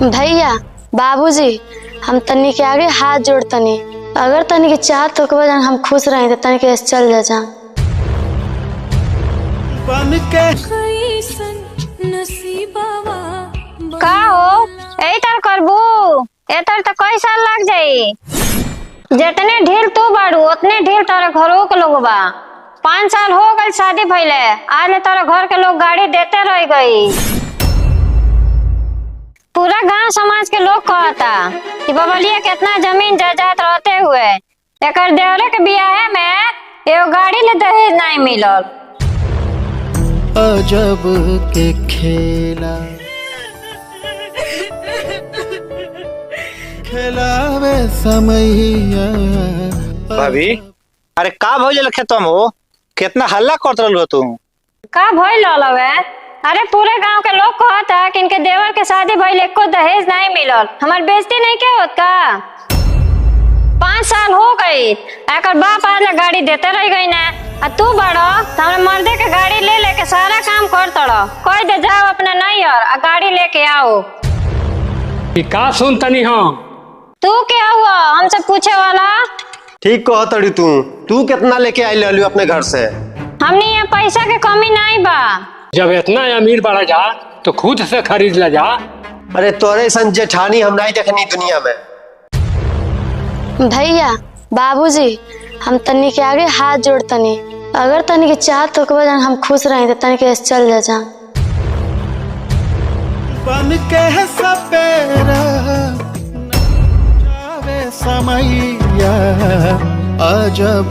भैया बाबूजी हम तनी के आगे हाथ जोड़ तनी, अगर तनी के चाह तो के वजह हम खुश रहे तो तनी के चल जा का हो यही तर करबू एतर तो कई साल लग जाई। जितने ढील तू बाड़ू उतने ढील तारे घरों के लोग बा। 5 साल हो गए शादी भइले, आज ले तारे घर के लोग गाड़ी देते रह गई। पूरा गांव समाज के लोग कहता कि बबलिया कितना जमीन जायदाद रहते हुए एकर देवरे के बियाह में एगो गाड़ी ले दहेज नहीं मिलल। अजब के खेला खेलावे समैया। भाभी अरे का भइल खेतम हो, कितना हल्ला करत रहलो तू? का भइल हवे? अरे पूरे गांव के लोग कहता कि इनके देवर के शादी भइल एको दहेज नहीं मिलल, हमार बेइज्जती नहीं के होत का? 5 साल हो गई एकर बाप आज गाड़ी देते रह गई ना, आ तू बड़ो तो हमरे मर्दे के गाड़ी ले लेके सारा काम कर तड़ो। कह दे जाओ अपना नैहर आ गाड़ी लेके आओ। का सुन तनी हम तू क्या हुआ हमसे पूछे वाला? ठीक कह तड़ी तू कितना लेके आई ललू अपने घर से? हमने यहाँ पैसा के कमी नहीं बा। जब इतना अमीर बड़ा जा तो खुद से खरीद ला जा। अरे तोरे सन जेठानी हम नहीं देखनी दुनिया में। भैया बाबूजी हम तनी के आगे हाथ जोड़ तनी, अगर तनी के चाह तो के वजह हम खुश रहे तो तनी के चल जा बन के सपेरा जावे समैया। अजब